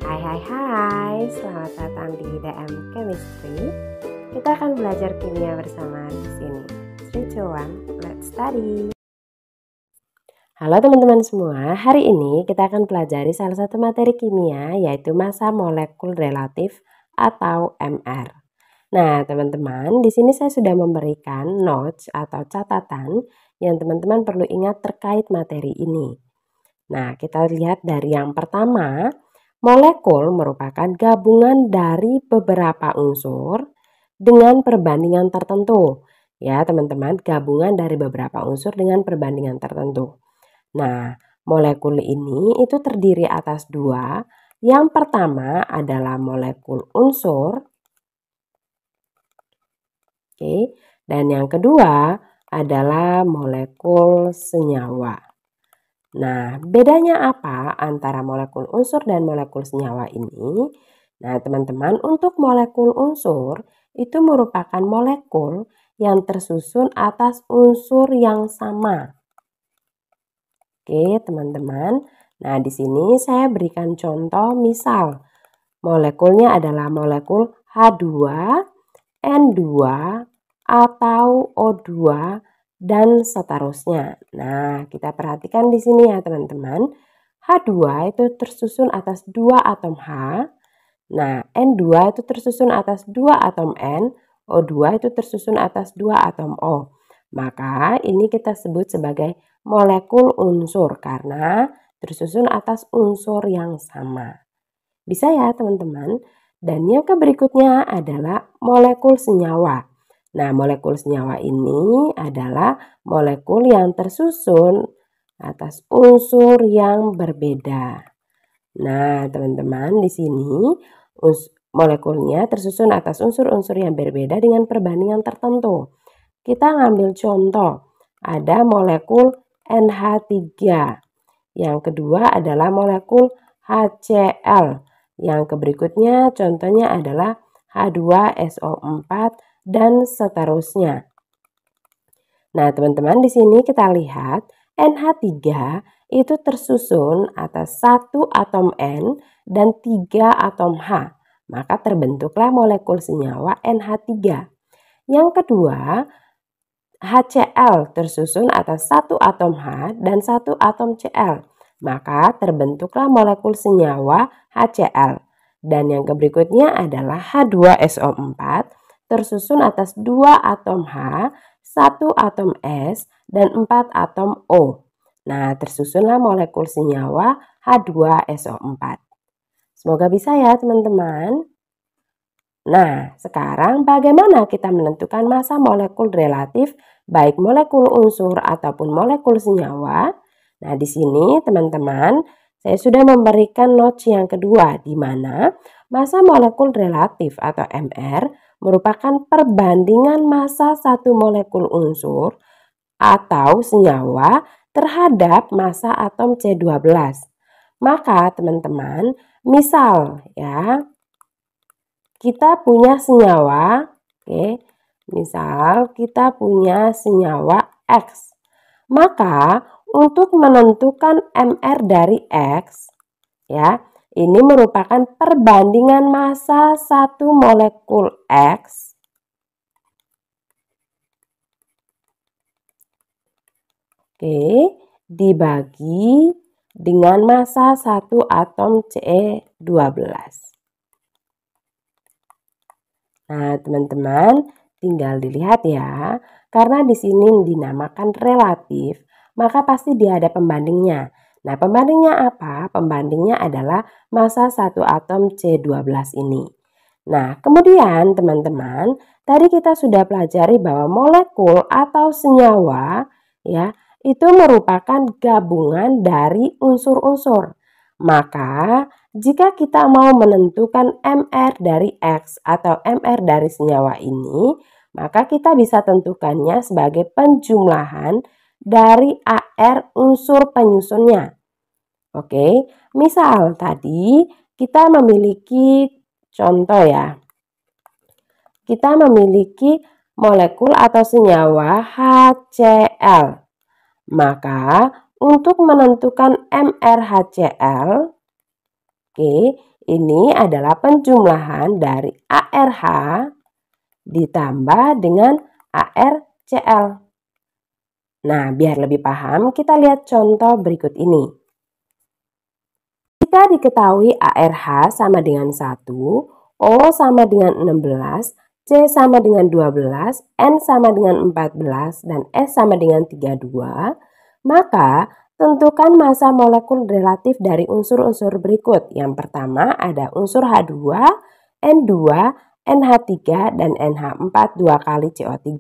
Hai, selamat datang di DM Chemistry. Kita akan belajar kimia bersama di sini. 3, 2, 1, let's study. Halo teman-teman semua, hari ini kita akan pelajari salah satu materi kimia yaitu massa molekul relatif atau MR. Nah, teman-teman, di sini saya sudah memberikan notes atau catatan yang teman-teman perlu ingat terkait materi ini. Nah, kita lihat dari yang pertama. Molekul merupakan gabungan dari beberapa unsur dengan perbandingan tertentu. Ya, teman-teman, gabungan dari beberapa unsur dengan perbandingan tertentu. Nah, molekul ini itu terdiri atas dua. Yang pertama adalah molekul unsur. Oke, dan yang kedua adalah molekul senyawa. Nah, bedanya apa antara molekul unsur dan molekul senyawa ini? Nah, teman-teman, untuk molekul unsur itu merupakan molekul yang tersusun atas unsur yang sama. Oke, teman-teman. Nah, di sini saya berikan contoh misal. Molekulnya adalah molekul H2, N2, atau O2, dan seterusnya. Nah, kita perhatikan di sini ya teman-teman. H2 itu tersusun atas 2 atom H. Nah, N2 itu tersusun atas 2 atom N. O2 itu tersusun atas 2 atom O. Maka ini kita sebut sebagai molekul unsur karena tersusun atas unsur yang sama. Bisa ya teman-teman? Dan yang berikutnya adalah molekul senyawa. Nah, molekul senyawa ini adalah molekul yang tersusun atas unsur yang berbeda. Nah, teman-teman, di sini molekulnya tersusun atas unsur-unsur yang berbeda dengan perbandingan tertentu. Kita ngambil contoh, ada molekul NH3. Yang kedua adalah molekul HCl. Yang berikutnya contohnya adalah H2SO4 dan seterusnya. Nah, teman-teman, di sini kita lihat NH3 itu tersusun atas 1 atom N dan 3 atom H. Maka terbentuklah molekul senyawa NH3. Yang kedua, HCl tersusun atas 1 atom H dan 1 atom Cl. Maka terbentuklah molekul senyawa HCl. Dan yang berikutnya adalah H2SO4 tersusun atas 2 atom H, 1 atom S, dan 4 atom O. Nah, tersusunlah molekul senyawa H2SO4. Semoga bisa ya teman-teman. Nah, sekarang bagaimana kita menentukan massa molekul relatif baik molekul unsur ataupun molekul senyawa? Nah, di sini teman-teman, saya sudah memberikan notes yang kedua di mana massa molekul relatif atau MR merupakan perbandingan massa satu molekul unsur atau senyawa terhadap massa atom C12. Maka teman-teman, misal ya, kita punya senyawa, oke, misal kita punya senyawa X. Maka untuk menentukan MR dari X, ya, ini merupakan perbandingan massa satu molekul X dibagi dengan massa satu atom C12. Nah, teman-teman, tinggal dilihat ya. Karena di sini dinamakan relatif, maka pasti dia ada pembandingnya. Nah, pembandingnya apa? Pembandingnya adalah massa satu atom C12 ini. Nah, kemudian teman-teman, tadi kita sudah pelajari bahwa molekul atau senyawa ya, itu merupakan gabungan dari unsur-unsur. Maka, jika kita mau menentukan MR dari X atau MR dari senyawa ini, maka kita bisa tentukannya sebagai penjumlahan dari AR unsur penyusunnya. Oke, misal tadi kita memiliki contoh ya. Kita memiliki molekul atau senyawa HCl. Maka untuk menentukan MrHCl, ini adalah penjumlahan dari ARH ditambah dengan ARCl. Nah, biar lebih paham, kita lihat contoh berikut ini. Jika diketahui ARH sama dengan 1, O sama dengan 16, C sama dengan 12, N sama dengan 14, dan S sama dengan 32, maka tentukan massa molekul relatif dari unsur-unsur berikut. Yang pertama ada unsur H2, N2, NH3, dan NH4 2 kali CO3.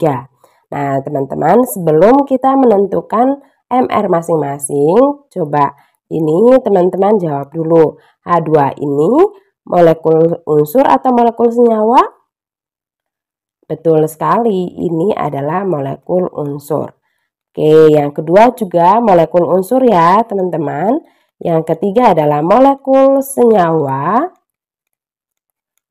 Nah, teman-teman, sebelum kita menentukan MR masing-masing, coba ini teman-teman jawab dulu. H2 ini molekul unsur atau molekul senyawa? Betul sekali, ini adalah molekul unsur. Oke, yang kedua juga molekul unsur ya, teman-teman. Yang ketiga adalah molekul senyawa.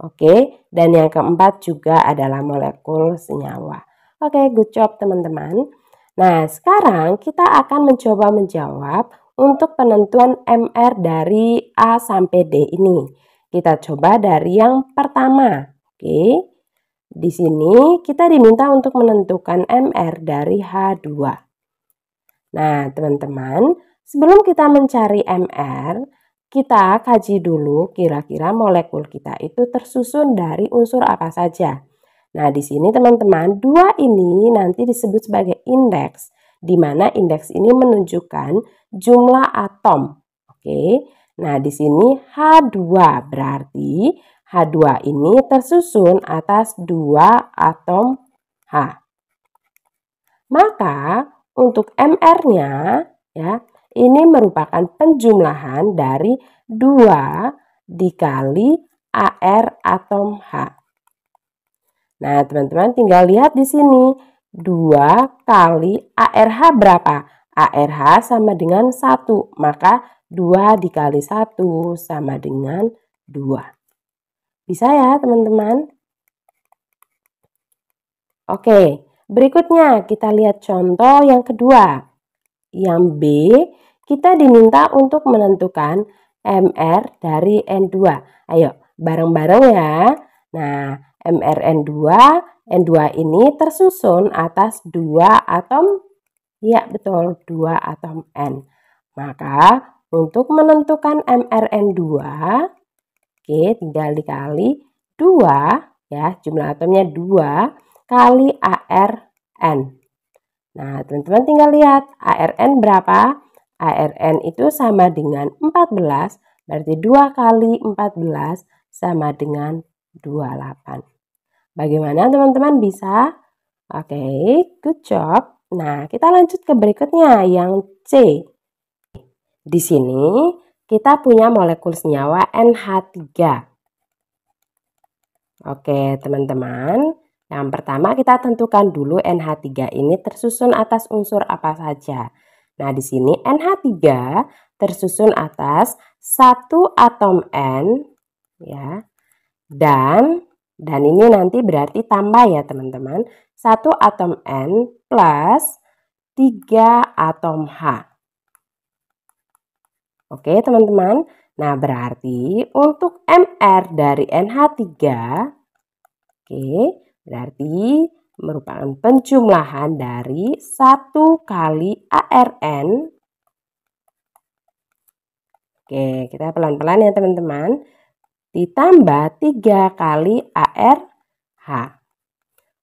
Oke, dan yang keempat juga adalah molekul senyawa. Oke, good job teman-teman. Nah, sekarang kita akan mencoba menjawab untuk penentuan MR dari A sampai D ini. Kita coba dari yang pertama. Oke, di sini kita diminta untuk menentukan MR dari H2. Nah, teman-teman, sebelum kita mencari MR, kita kaji dulu kira-kira molekul kita itu tersusun dari unsur apa saja. Nah, di sini teman-teman, 2 ini nanti disebut sebagai indeks, di mana indeks ini menunjukkan jumlah atom. Oke. Nah, di sini H2 berarti H2 ini tersusun atas 2 atom H. Maka untuk MR-nya ya, ini merupakan penjumlahan dari 2 dikali AR atom H. Nah, teman-teman tinggal lihat di sini. 2 kali ARH berapa? ARH sama dengan 1, maka 2 dikali 1 sama dengan 2. Bisa ya, teman-teman? Oke, berikutnya kita lihat contoh yang kedua. Yang B, kita diminta untuk menentukan MR dari N2. Ayo, bareng-bareng ya. Nah, MrN2, N2 ini tersusun atas 2 atom, ya betul, 2 atom N. Maka untuk menentukan MrN2, oke, tinggal dikali 2, ya, jumlah atomnya 2 kali ARN. Nah, teman-teman tinggal lihat ARN berapa? ARN itu sama dengan 14, berarti 2 kali 14 sama dengan 28. Bagaimana teman-teman bisa? Oke, good job. Nah, kita lanjut ke berikutnya yang C. Di sini kita punya molekul senyawa NH3. Oke, teman-teman. Yang pertama kita tentukan dulu NH3 ini tersusun atas unsur apa saja. Nah, di sini NH3 tersusun atas 1 atom N ya. Dan ini nanti berarti tambah ya, teman-teman. 1 atom N plus 3 atom H. Oke, teman-teman. Nah, berarti untuk MR dari NH3 berarti merupakan penjumlahan dari 1 kali ARN. Oke, kita pelan-pelan ya teman-teman. Ditambah 3 kali ARH.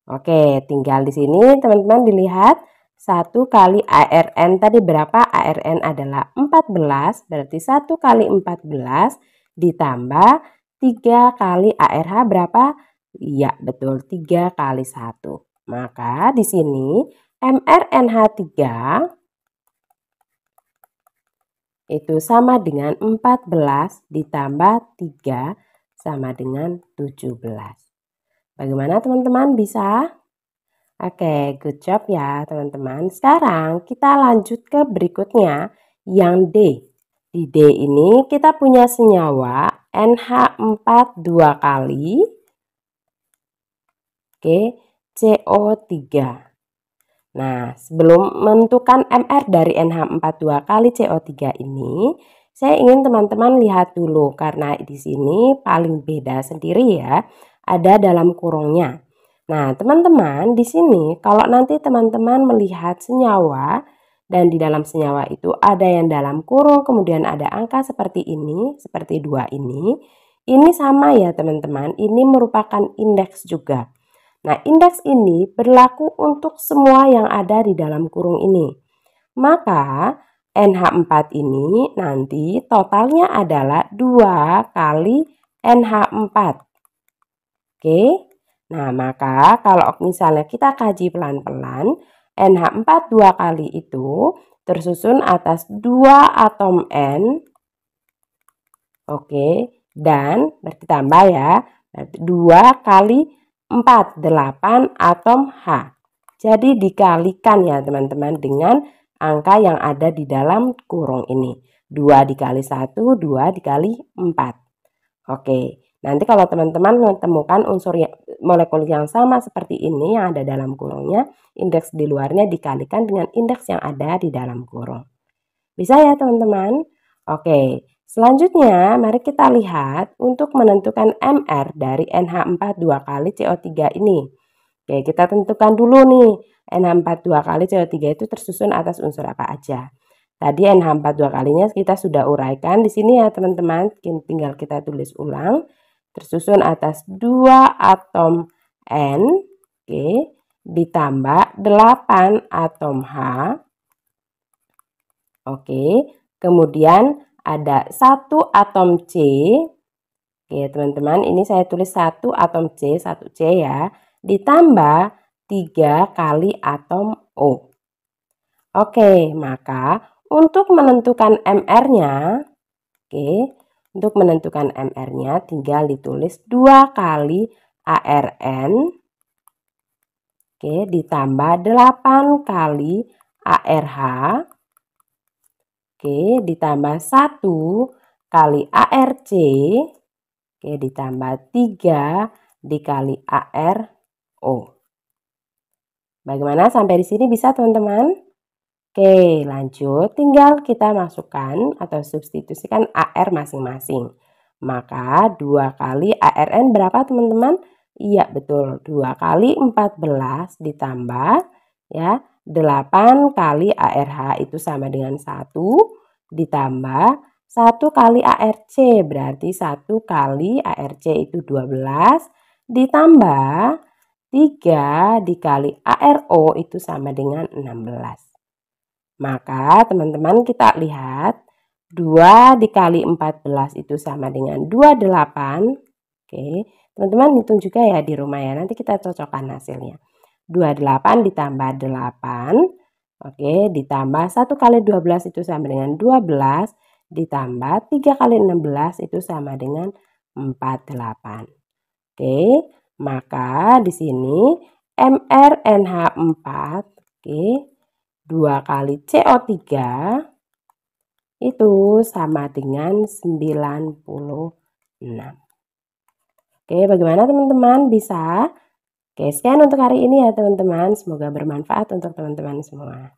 Oke, tinggal di sini teman-teman dilihat 1 kali ARN tadi berapa? ARN adalah 14, berarti 1 kali 14 ditambah 3 kali ARH berapa? Iya, betul, 3 kali 1. Maka di sini MrNH3 itu sama dengan 14 ditambah 3 sama dengan 17. Bagaimana teman-teman, bisa? Oke, good job ya teman-teman. Sekarang kita lanjut ke berikutnya yang D. Di D ini kita punya senyawa NH4 2 kali. Oke, CO3. Nah, sebelum menentukan MR dari NH4 2 kali CO3 ini, Saya ingin teman-teman lihat dulu karena di sini paling beda sendiri ya, ada dalam kurungnya. Nah, teman-teman di sini kalau nanti teman-teman melihat senyawa dan di dalam senyawa itu ada yang dalam kurung, kemudian ada angka seperti ini, seperti 2 ini. Ini sama ya teman-teman, ini merupakan indeks juga. Nah, indeks ini berlaku untuk semua yang ada di dalam kurung ini. Maka NH4 ini nanti totalnya adalah 2 kali NH4. Oke. Nah, maka kalau misalnya kita kaji pelan-pelan, NH4 2 kali itu tersusun atas 2 atom N. Oke, dan berarti tambah ya. 2 kali 4, 8 atom H. Jadi dikalikan ya teman-teman dengan angka yang ada di dalam kurung ini. 2 dikali 1, 2 dikali 4. Oke, nanti kalau teman-teman menemukan unsur molekul yang sama seperti ini yang ada dalam kurungnya, indeks di luarnya dikalikan dengan indeks yang ada di dalam kurung. Bisa ya teman-teman? Oke, selanjutnya mari kita lihat untuk menentukan MR dari NH4 2 kali CO3 ini. Oke, kita tentukan dulu nih, NH4 2 kali CO3 itu tersusun atas unsur apa aja. Tadi NH4 2 kalinya kita sudah uraikan di sini ya teman-teman, tinggal kita tulis ulang. Tersusun atas 2 atom N, oke, ditambah 8 atom H. Oke, kemudian ada 1 atom C. Oke, teman-teman, ini saya tulis 1 atom C, 1 C ya, ditambah 3 kali atom O. Oke, maka untuk menentukan MR-nya, oke, untuk menentukan MR-nya tinggal ditulis 2 kali ARN, oke, ditambah 8 kali ARH, oke, ditambah 1 kali ARC, oke, ditambah 3 dikali ARO. Bagaimana sampai di sini bisa teman-teman? Oke, lanjut. Tinggal kita masukkan atau substitusikan AR masing-masing. Maka 2 kali ARN berapa teman-teman? Iya, betul. 2 kali 14 ditambah ya 8 kali ARH itu sama dengan 1 ditambah 1 kali ARC berarti 1 kali ARC itu 12 ditambah 3 dikali ARO itu sama dengan 16. Maka teman-teman kita lihat 2 dikali 14 itu sama dengan 28. Oke, teman-teman hitung juga ya di rumah ya. Nanti kita cocokkan hasilnya. 28 ditambah 8. Oke, ditambah 1 kali 12 itu sama dengan 12. Ditambah 3 kali 16 itu sama dengan 48. Oke, maka di sini mRNH4 oke, 2 kali CO3 itu sama dengan 96. Oke, bagaimana teman-teman? Bisa? Oke, sekian untuk hari ini ya teman-teman. Semoga bermanfaat untuk teman-teman semua.